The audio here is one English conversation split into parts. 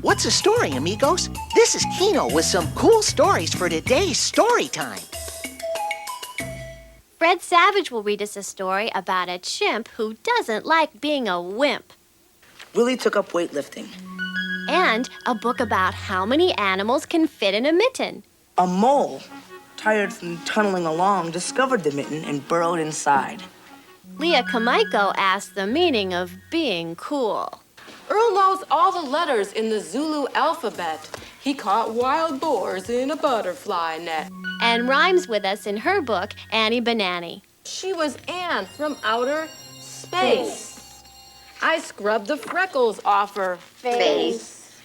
What's a story, amigos? This is Kino with some cool stories for today's story time. Fred Savage will read us a story about a chimp who doesn't like being a wimp. Willie took up weightlifting. And a book about how many animals can fit in a mitten. A mole, tired from tunneling along, discovered the mitten and burrowed inside. Leah Kamaiko asked the meaning of being cool. Earl knows all the letters in the Zulu alphabet. He caught wild boars in a butterfly net. And rhymes with us in her book, Annie Banani. She was Anne from outer space. I scrubbed the freckles off her face.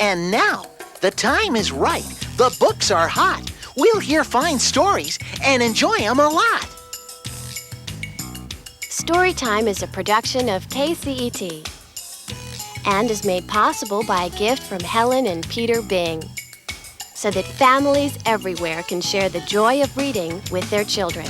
And now, the time is right. The books are hot. We'll hear fine stories and enjoy them a lot. Storytime is a production of KCET and is made possible by a gift from Helen and Peter Bing, so that families everywhere can share the joy of reading with their children.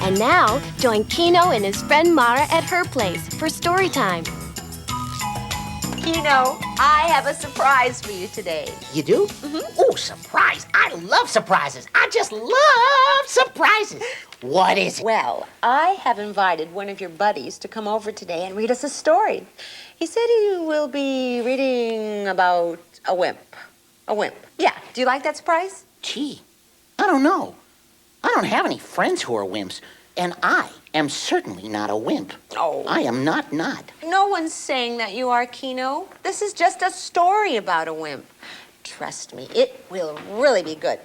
And now, join Kino and his friend Mara at her place for story time. Kino, I have a surprise for you today. You do? Oh, surprise. I love surprises. I just love surprises. What is it? Well, I have invited one of your buddies to come over today and read us a story. He said he will be reading about a wimp. A wimp. Yeah. Do you like that surprise? Gee, I don't know. I don't have any friends who are wimps, and I am certainly not a wimp. Oh. I am not. No one's saying that you are, Kino. This is just a story about a wimp. Trust me, it will really be good.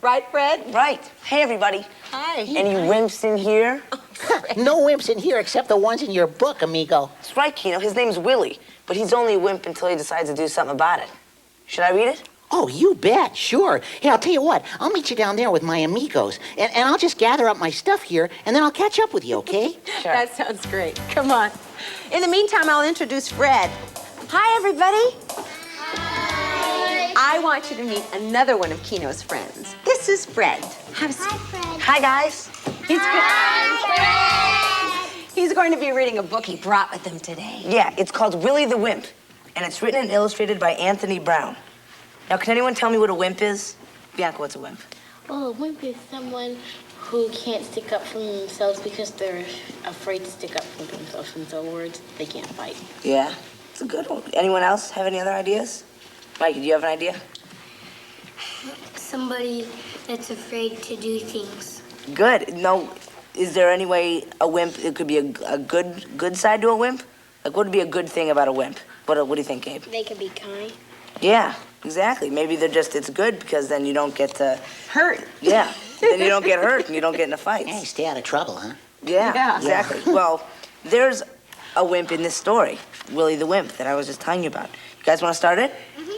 Right, Fred? Right. Hey, everybody. Hi. Any wimps in here? No wimps in here except the ones in your book, amigo. That's right, Kino. His name's Willie, but he's only a wimp until he decides to do something about it. Should I read it? Oh, you bet, sure. Hey, I'll tell you what, I'll meet you down there with my amigos, and I'll just gather up my stuff here, and then I'll catch up with you, okay? Sure. That sounds great. Come on. In the meantime, I'll introduce Fred. Hi, everybody. Hi. I want you to meet another one of Kino's friends. This is Fred. Hi, Fred. Hi, guys. He's going to be reading a book he brought with him today. Yeah, it's called Willie the Wimp, and it's written and illustrated by Anthony Brown. Now, can anyone tell me what a wimp is? Bianca, what's a wimp? Well, a wimp is someone who can't stick up for themselves because they're afraid to stick up for themselves. In other words, they can't fight. Yeah, it's a good one. Anyone else have any other ideas? Mike, do you have an idea? Somebody that's afraid to do things. Good. No, is there any way a wimp, it could be a good side to a wimp? Like, what would be a good thing about a wimp? What do you think, Gabe? They can be kind. Yeah, exactly. Maybe it's good because then you don't get to Hurt. Yeah, then you don't get hurt and you don't get in a fight. Hey, stay out of trouble, huh? Yeah, exactly. Well, there's a wimp in this story, Willie the Wimp, that I was just telling you about. You guys want to start it?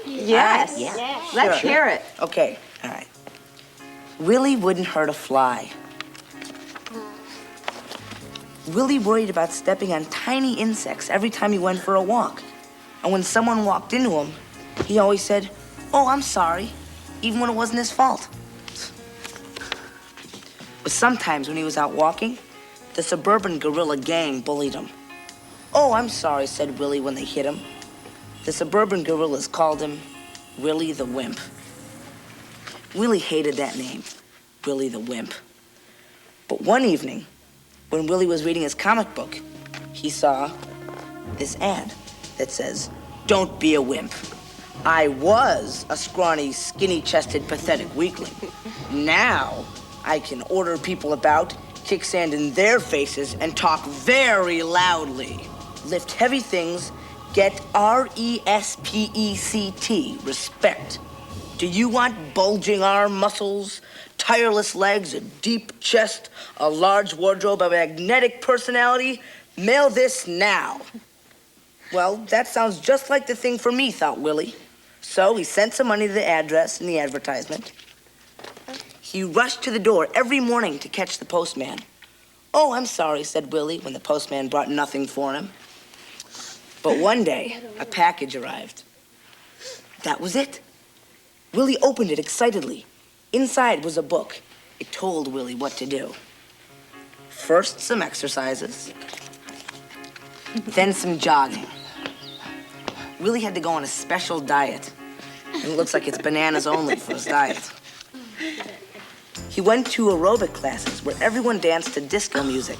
Yes. Yeah. Yes. Let's hear it. Okay, all right. Willie wouldn't hurt a fly. Willie worried about stepping on tiny insects every time he went for a walk. And when someone walked into him, he always said, "Oh, I'm sorry," even when it wasn't his fault. But sometimes when he was out walking, the suburban guerrilla gang bullied him. "Oh, I'm sorry," said Willie when they hit him. The suburban guerrillas called him Willie the Wimp. Willie hated that name, Willie the Wimp. But one evening, when Willie was reading his comic book, he saw this ad that says, "Don't be a wimp. I was a scrawny, skinny-chested, pathetic weakling. Now I can order people about, kick sand in their faces, and talk very loudly. Lift heavy things, get R-E-S-P-E-C-T, respect. Do you want bulging arm muscles, tireless legs, a deep chest, a large wardrobe, a magnetic personality? Mail this now." Well, that sounds just like the thing for me, thought Willie. So he sent some money to the address in the advertisement. He rushed to the door every morning to catch the postman. "Oh, I'm sorry," said Willie when the postman brought nothing for him. But one day, a package arrived. That was it. Willie opened it excitedly. Inside was a book. It told Willie what to do. First, some exercises. Then some jogging. Willie had to go on a special diet. And it looks like it's bananas only for his diet. He went to aerobic classes where everyone danced to disco music.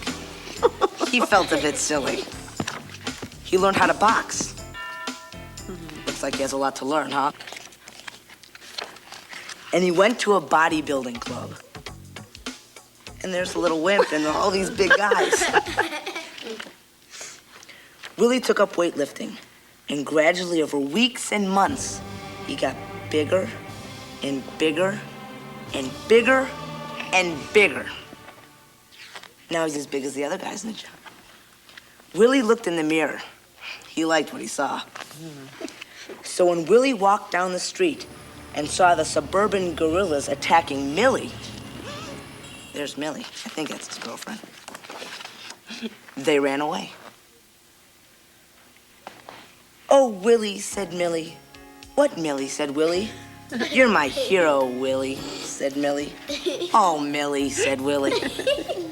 He felt a bit silly. He learned how to box. Looks like he has a lot to learn, huh? And he went to a bodybuilding club. And there's a little wimp and all these big guys. Willie took up weightlifting, and gradually over weeks and months, he got bigger and bigger and bigger and bigger. Now he's as big as the other guys in the gym. Willie looked in the mirror. He liked what he saw. So when Willie walked down the street and saw the suburban gorillas attacking Millie, there's Millie. I think that's his girlfriend. They ran away. Oh, Willie, said Millie. What, Millie, said Willie. You're my hero, Willie, said Millie. Oh, Millie, said Willie.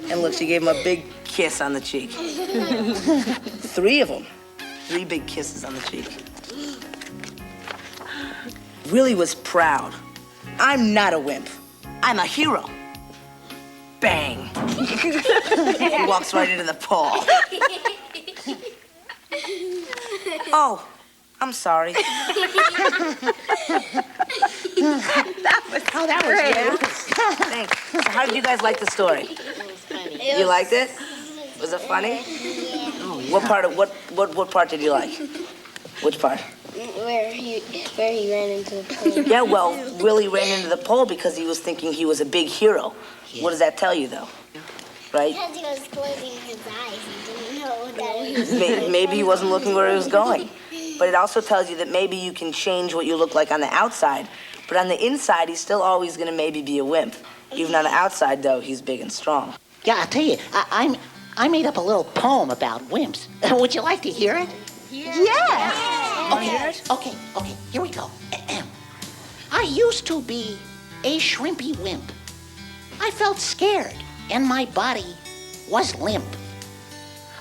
And look, she gave him a big kiss on the cheek. 3 of them. 3 big kisses on the cheek. Willie was proud. I'm not a wimp. I'm a hero. Bang. He walks right into the pole. Oh, I'm sorry. That was great. Thanks. So how did you guys like the story? It was funny. You liked it? Was it funny? Oh, what part did you like? Which part? Where he ran into the pole. Yeah, well, Willie ran into the pole because he was thinking he was a big hero. What does that tell you, though? Right? Because he was closing his eyes. He didn't know that he was... Maybe he wasn't looking where he was going. But it also tells you that maybe you can change what you look like on the outside, but on the inside, he's still always going to maybe be a wimp. Even on the outside, though, he's big and strong. Yeah, I'll tell you, I made up a little poem about wimps. Would you like to hear it? Yes. Okay, here we go. I used to be a shrimpy wimp. I felt scared, and my body was limp.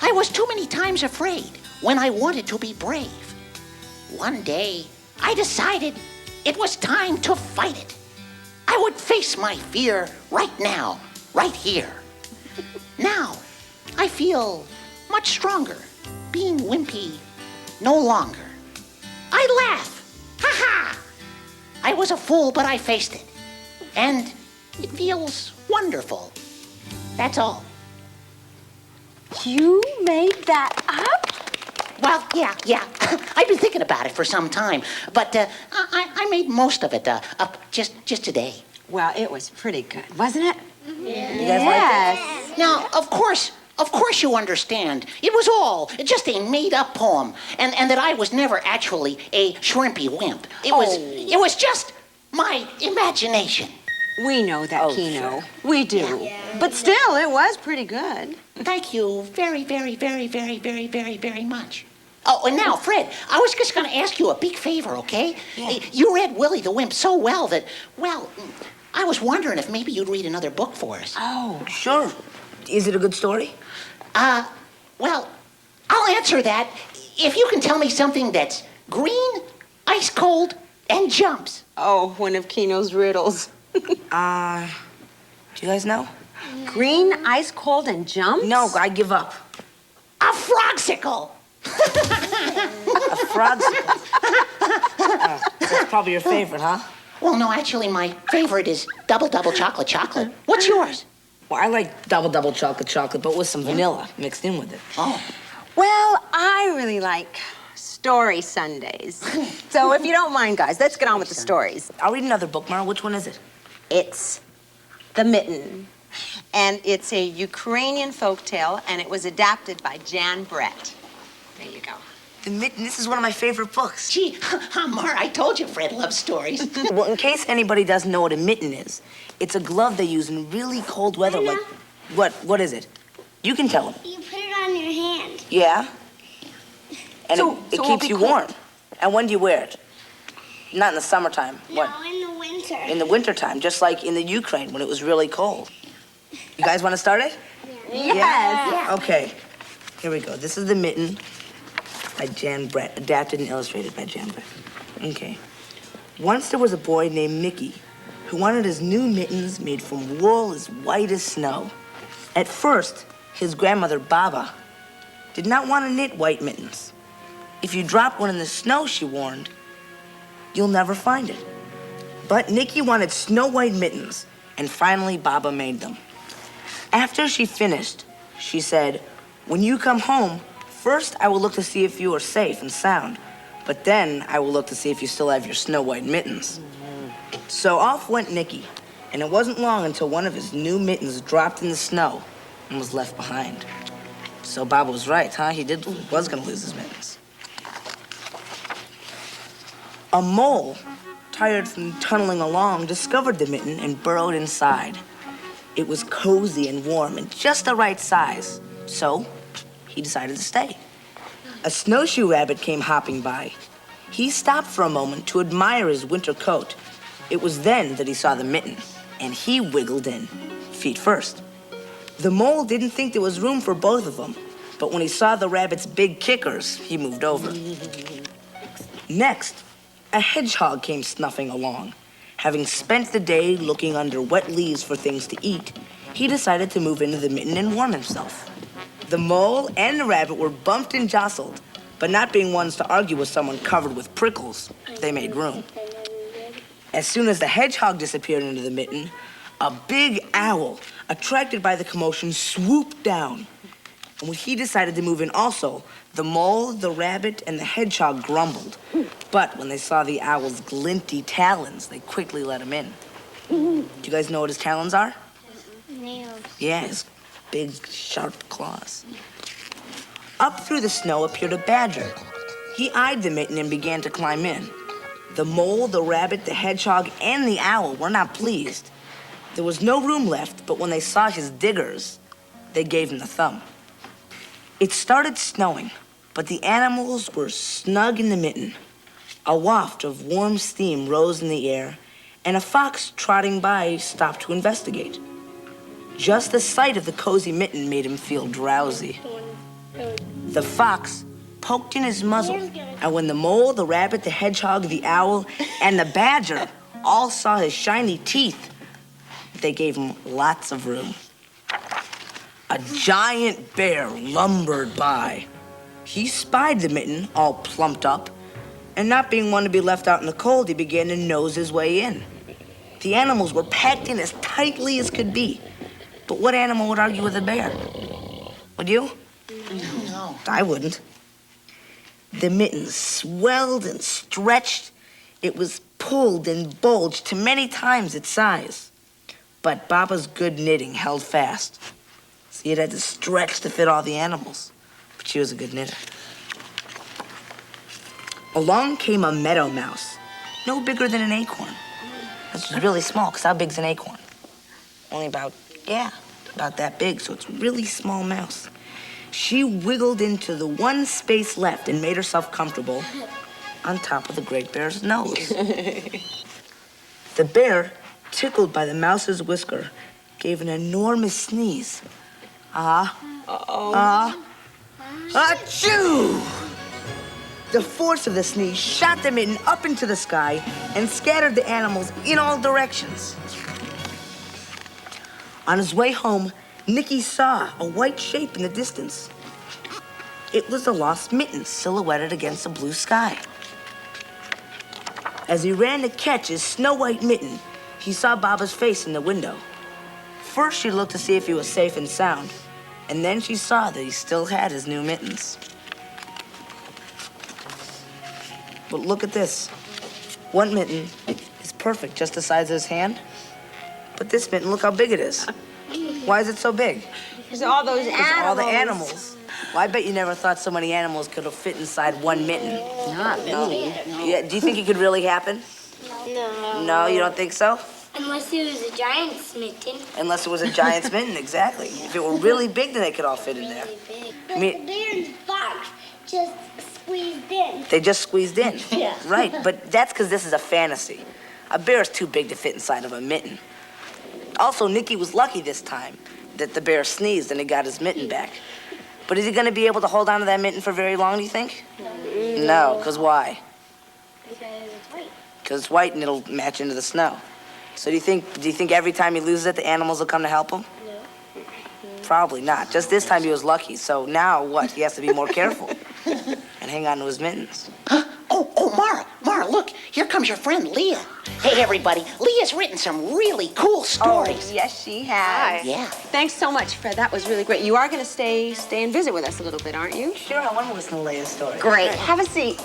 I was too many times afraid when I wanted to be brave. One day, I decided it was time to fight it. I would face my fear right now, right here. Now, I feel much stronger, being wimpy no longer. I laugh, ha ha! I was a fool, but I faced it. And it feels wonderful. That's all. You made that up? Well, yeah. I've been thinking about it for some time, but I made most of it up just today. Well, it was pretty good, wasn't it? You guys liked it? Now, of course you understand. It was all just a made-up poem, and that I was never actually a shrimpy wimp. It was just my imagination. We know that, Kino. Sure. We do. Yeah. But still, it was pretty good. Thank you very, very, very, very, very, very, very much. Oh, and now, Fred, I was just going to ask you a big favor, okay? Yeah. You read Willie the Wimp so well that, well, I was wondering if maybe you'd read another book for us. Oh, sure. Is it a good story? Well, I'll answer that if you can tell me something that's green, ice cold, and jumps. Oh, one of Kino's riddles. Do you guys know? Green, ice cold, and jumps? No, I give up. A frogsicle. A frogsicle? That's probably your favorite, huh? Well, no, actually, my favorite is double chocolate. What's yours? Well, I like double chocolate, but with some vanilla mixed in with it. Oh. Well, I really like Story Sundays. So if you don't mind, guys, let's get on with the stories. I'll read another book, Mara. Which one is it? It's The Mitten. And it's a Ukrainian folktale, and it was adapted by Jan Brett. There you go. The Mitten, this is one of my favorite books. Gee, Mar, I told you Fred loves stories. Well, in case anybody doesn't know what a mitten is, it's a glove they use in really cold weather. Like, what is it? You can tell them. You put it on your hand. Yeah? And it keeps you warm. And when do you wear it? Not in the summertime. What? No, in the winter. In the wintertime, just like in the Ukraine when it was really cold. You guys want to start it? Yes. Yeah? Okay. Here we go. This is the mitten by Jan Brett, adapted and illustrated by Jan Brett. Okay. Once there was a boy named Mickey who wanted his new mittens made from wool as white as snow. At first, his grandmother, Baba, did not want to knit white mittens. If you drop one in the snow, she warned, you'll never find it. But Nicky wanted snow white mittens, and finally Baba made them. After she finished, she said, when you come home, first I will look to see if you are safe and sound, but then I will look to see if you still have your snow white mittens. So off went Nicky, and it wasn't long until one of his new mittens dropped in the snow and was left behind. So Baba was right, huh? He was gonna lose his mittens. A mole, tired from tunneling along, discovered the mitten and burrowed inside. It was cozy and warm and just the right size, so he decided to stay. A snowshoe rabbit came hopping by. He stopped for a moment to admire his winter coat. It was then that he saw the mitten, and he wiggled in, feet first. The mole didn't think there was room for both of them, but when he saw the rabbit's big kickers, he moved over. Next, a hedgehog came snuffing along. Having spent the day looking under wet leaves for things to eat, he decided to move into the mitten and warm himself. The mole and the rabbit were bumped and jostled, but not being ones to argue with someone covered with prickles, they made room. As soon as the hedgehog disappeared into the mitten, a big owl, attracted by the commotion, swooped down. And when he decided to move in also, the mole, the rabbit, and the hedgehog grumbled. But when they saw the owl's glinty talons, they quickly let him in. Do you guys know what his talons are? Nails. Yeah, his big, sharp claws. Up through the snow appeared a badger. He eyed the mitten and began to climb in. The mole, the rabbit, the hedgehog, and the owl were not pleased. There was no room left, but when they saw his diggers, they gave him the thumb. It started snowing, but the animals were snug in the mitten. A waft of warm steam rose in the air, and a fox trotting by stopped to investigate. Just the sight of the cozy mitten made him feel drowsy. The fox poked in his muzzle, and when the mole, the rabbit, the hedgehog, the owl, and the badger all saw his shiny teeth, they gave him lots of room. A giant bear lumbered by. He spied the mitten, all plumped up, and not being one to be left out in the cold, he began to nose his way in. The animals were packed in as tightly as could be. But what animal would argue with a bear? Would you? No. I wouldn't. The mitten swelled and stretched. It was pulled and bulged to many times its size. But Baba's good knitting held fast. See, it had to stretch to fit all the animals. But she was a good knitter. Along came a meadow mouse, no bigger than an acorn. That's really small, because how big's an acorn? Only about that big, so it's a really small mouse. She wiggled into the one space left and made herself comfortable on top of the great bear's nose. The bear, tickled by the mouse's whisker, gave an enormous sneeze. Achoo! The force of the sneeze shot the mitten up into the sky and scattered the animals in all directions. On his way home, Nicky saw a white shape in the distance. It was the lost mitten silhouetted against the blue sky. As he ran to catch his snow-white mitten, he saw Baba's face in the window. First, she looked to see if he was safe and sound, and then she saw that he still had his new mittens. But look at this. One mitten is perfect, just the size of his hand. But this mitten, look how big it is. Why is it so big? There's all those animals. All the animals. Well, I bet you never thought so many animals could have fit inside one mitten. Not me. Yeah, do you think it could really happen? No. No, you don't think so? Unless it was a giant's mitten. Unless it was a giant's mitten, exactly. If it were really big, then they could all fit in there. But I mean- the bear and the fox just squeezed in. They just squeezed in. Yeah. Right, but that's because this is a fantasy. A bear is too big to fit inside of a mitten. Also, Nicky was lucky this time that the bear sneezed and he got his mitten back. But is he going to be able to hold on to that mitten for very long, do you think? No, because why? Because it's white. Because it's white and it'll match into the snow. So do you think every time he loses it, the animals will come to help him? No. Probably not. Just this time he was lucky. So now what? He has to be more careful and hang on to his mittens. Mara, look, here comes your friend Leah. Hey, everybody, Leah's written some really cool stories. Oh, yes, she has. Yeah. Thanks so much, Fred. That was really great. You are going to stay and visit with us a little bit, aren't you? Sure, I want to listen to Leia's story. Great. Have a seat.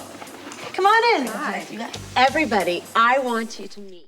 Come on in. Hi. Everybody, I want you to meet